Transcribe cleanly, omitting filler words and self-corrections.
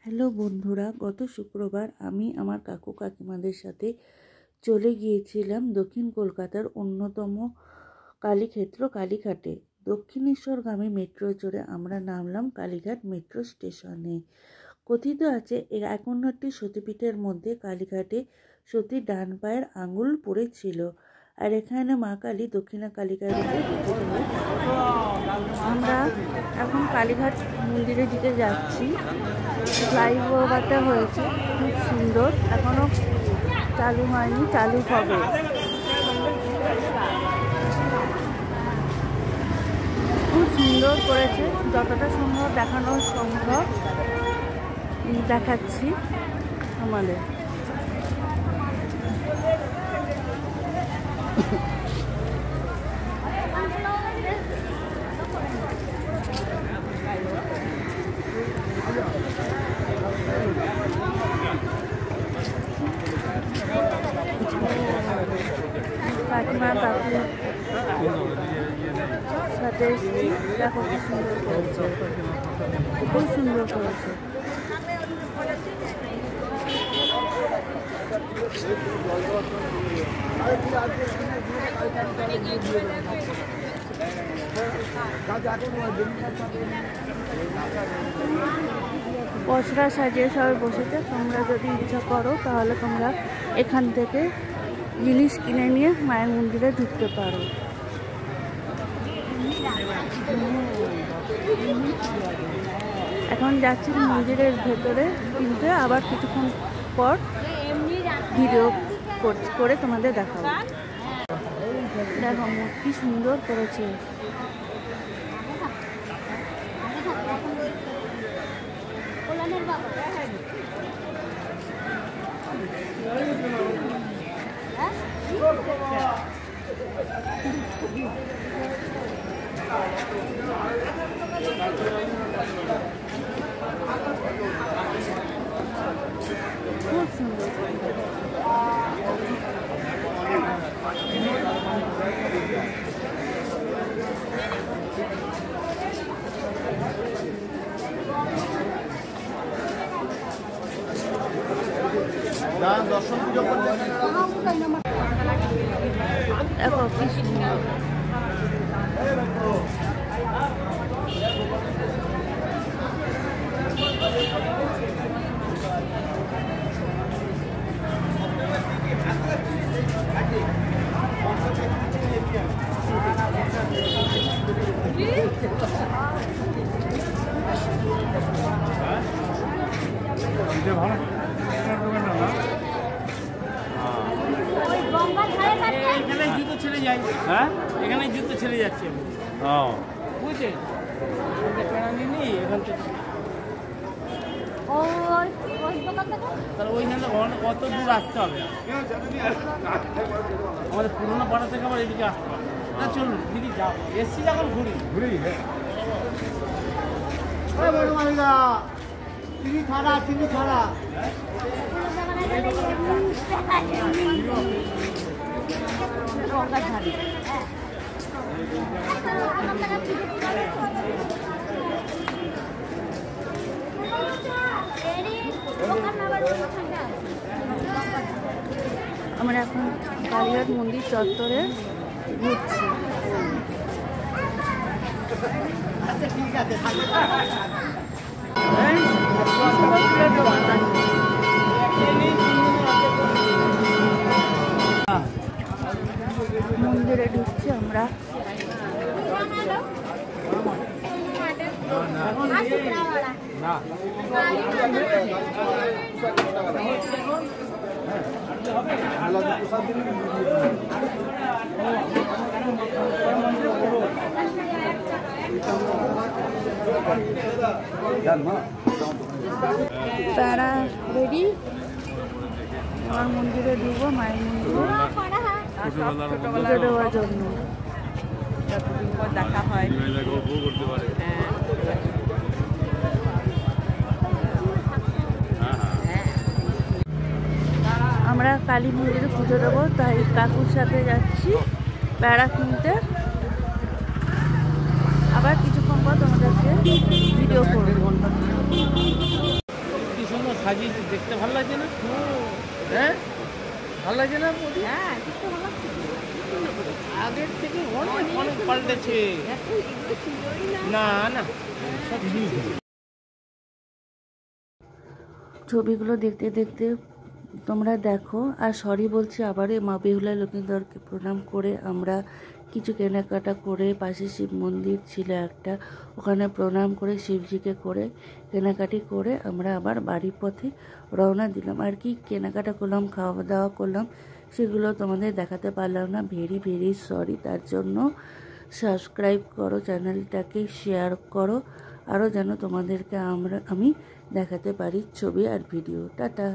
Hello বন্ধুরা, গত শুক্রবার আমি আমার কাকু কাকিমাদের সাথে চলে গিয়েছিলাম দক্ষিণ কলকাতার অন্যতম কালীক্ষেত্র কালীঘাটে। দক্ষিণেশ্বরগামী মেট্রো চড়ে আমরা নামলাম কালীঘাট মেট্রো স্টেশনে। কথিত আছে 51টি সতীপীঠের মধ্যে কালীঘাটে সতীর ডান পায়ের আঙুল পড়েছিল, আর এখানে মা কালী দক্ষিণা কালীঘাট রূপে পূজিত হয়ে থাকে। আমরা এখন কালীঘাট মন্দিরের দিকে যাচ্ছি। ফ্লাইওভারটা হয়েছে খুব সুন্দর, এখনো চালু হয়নি, চালু হবে। খুব সুন্দর করেছে, যতটা সম্ভব দেখানো সম্ভব দেখাচ্ছি আমাদের। কাকিমা কাকুর সাথে এসেছি, দেখো কি সুন্দর করেছে, খুব সুন্দর করেছে। পসরা সাজিয়ে সবাই বসেছে, তোমরা যদি ইচ্ছা করো তাহলে তোমরা এখান থেকে জিনিস কিনে নিয়ে মায়ের মন্দিরে ঢুকতে পারো। এখন যাচ্ছি মন্দিরের ভেতরে, কিন্তু আবার কিছুক্ষণ পর ভিডিও করে তোমাদের দেখাবো। দেখো কি সুন্দর করেছে। খুব সুন্দর। দর্শন পুজো করতে দেখো কি সুন্দর। এখানে জুতো ছেড়ে যাই। হ্যাঁ, এখানে জুতো ছেড়ে যাচ্ছে। বুঝছে এখান থেকে তাহলে ওইখানে কত দূর আসতে হবে? আমাদের পুরোনো পাড়া থেকে আবার এদিকে আসতে হবে। না চলুন দিদি যাও, এসছি যখন ঘুরি। চিনি ছাড়া আমরা এখন কালীঘাট মন্দির চত্বরে ঘুরছি। আচ্ছা ঠিক আছে। মন্দিরে ঢুকছি আমরা। তারা রেডি, আমার মন্দিরে ঢুকবো, মায়ের মন্দিরে পুজো দেওয়ার জন্য। যতদিন পর দেখা হয়, আমরা কালী মন্দিরে পুজো দেবো, তাই কাকুর সাথে যাচ্ছি প্যাড়া কিনতে। আবার কিছুক্ষণ পর তোমাদেরকে ভিডিও করবো। সাজিয়েছি, দেখতে ভালো লাগছে না? হ্যাঁ, ভালো লাগছে না বৌদি? হ্যাঁ, দেখতে ভালো লাগছে তো। সুন্দর করেছে। আগের থেকে অনেক অনেক পাল্টেছে। এখন এগুলো ছিলই না। না না, সব ঠিক। ছবিগুলো দেখতে দেখতে তোমরা দেখো। আর সরি বলছি আবার, মা বেহুলা লক্ষ্মীধরকে প্রণাম করে আমরা কিছু কেনাকাটা করে, পাশে শিব মন্দির ছিল একটা, ওখানে প্রণাম করে শিবজিকে করে কেনাকাটি করে আমরা আবার বাড়ির পথে রওনা দিলাম। আর কি কেনাকাটা করলাম, খাওয়া দাওয়া করলাম, সেগুলো তোমাদের দেখাতে পারলাম না, ভেরি ভেরি সরি। তার জন্য সাবস্ক্রাইব করো চ্যানেলটাকে, শেয়ার করো, আরও যেন তোমাদেরকে আমি দেখাতে পারি ছবি আর ভিডিও। টাটা।